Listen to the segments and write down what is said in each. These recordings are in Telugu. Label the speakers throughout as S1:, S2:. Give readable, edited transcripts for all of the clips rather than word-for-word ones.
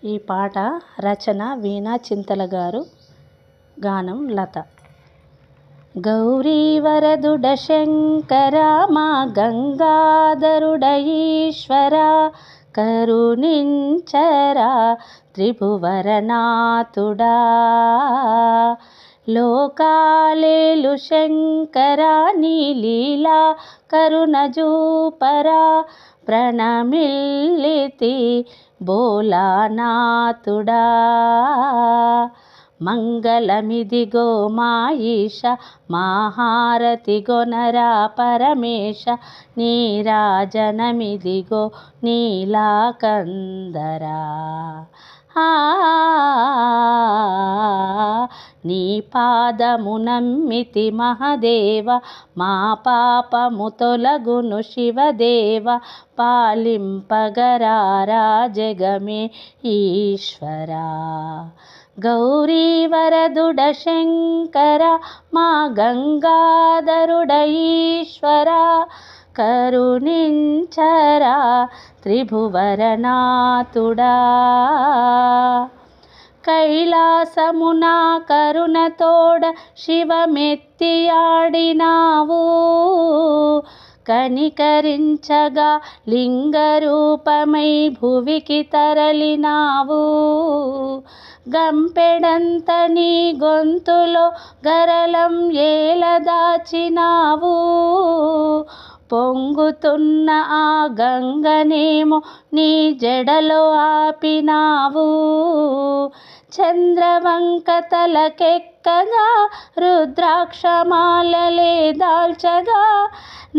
S1: ఈ పాట రచన వీణా చింతల గారు, గానం లత. గౌరీవరదుడ శంకర మా గంగాధరుడ ఈశ్వర, కరుణించరా త్రిభువరనాథుడా. లోకాలేలు శంకర నీ లీలా కరుణ జూపరా, ప్రణమిల్లితి భోలానాథుడా. మంగళమిదిగో మా ఈశ, మా హారతి గొనరా పరమేశ, నీరాజనమిదిగో నీలాకందరా. నీ పాదము నమ్మితి మహదేవ, మా పాపము తొలగును శివదేవ, పాలింపగరారా జగమే ఈశ్వరా. గౌరీవరదుడ శంకర మా గంగాధరుడ ఈశ్వర, కరుణించరా త్రిభువరనాథుడా. కైలాసమున కరుణతోడ శివమెత్తి ఆడినావు, కనికరించగా లింగరూపమై భువికి తరలినావు. గంపెడంత నీ గొంతులో గరళం ఏలదాచినావు, పొంగుతున్న ఆ గంగనేమో నీ జడలో ఆపినావు. చంద్రవంక తలకెక్కగా రుద్రాక్షమాలలే దాల్చగా,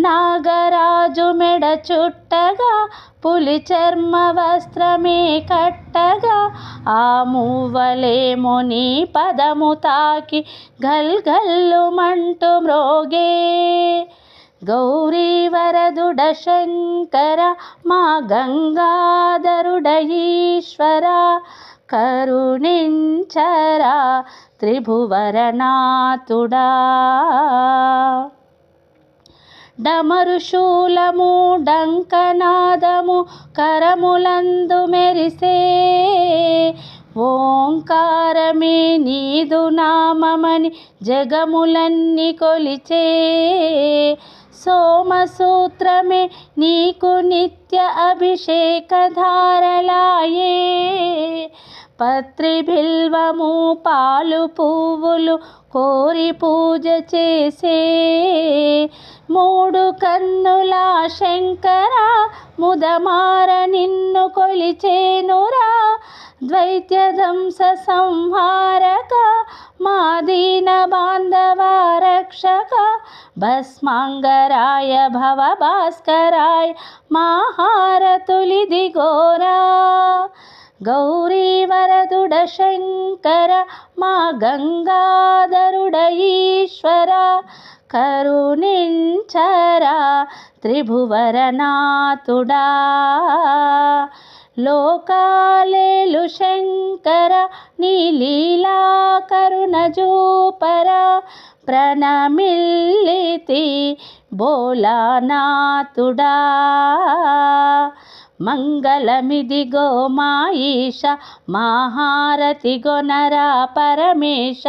S1: నాగరాజు మెడ చుట్టగా పులి చర్మ వస్త్రమే కట్టగా, ఆ మూవలేమో నీ పదము తాకి గల్గల్లుమంటూ మ్రోగే. గౌరీవరదుడ శంకర మా గంగాధరుడ ఈశ్వర, కరుణించరా త్రిభువరనాథుడా. డమరు శూలము డంకనాదము కరములందు మెరిసే, ఓంకారమే నీదు నామమని జగములన్నీ కొలిచే. సోమసూత్రమే నీకు నిత్య అభిషేక ధారలాయే, పత్రి బిల్వము పాలు పువ్వులు కోరి పూజ చేసే. మూడు కన్నుల శంకర ముదమార నిన్ను కొలిచేనురా, ద్వైత్యదంస సంహారక మా దీన బాంధవ రక్షక. భస్మాంగరాయ భవ భాస్కరాయ మా హారతులిదిగోరా. గౌరీవరదుడ శంకర మా గంగాధరుడ ఈశ్వర, కరుణించరా త్రిభువరనాథుడా. లోకాలేలు శంకర నీ లీలా కరుణ జూపరా, ప్రణమిల్లితి భోలానాథుడా. మంగళమిదిగో మా ఈశ, మా హారతి గొనరా పరమేశ,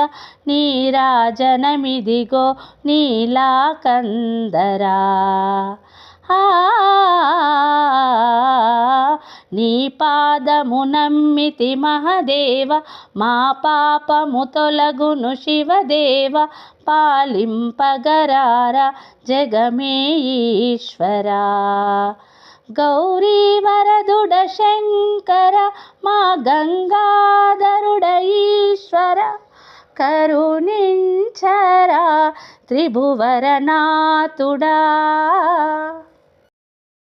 S1: నీరాజనమిదిగో నీలాకందరా. నీ పాదము నమ్మితి మహదేవ, మా పాపము తొలగును శివదేవ, పాలింపగరారా జగమే ఈశ్వరా. గౌరీవరదుడ శంకర మా గంగాధరుడ ఈశ్వర, కరుణించరా త్రిభువరనాథుడా.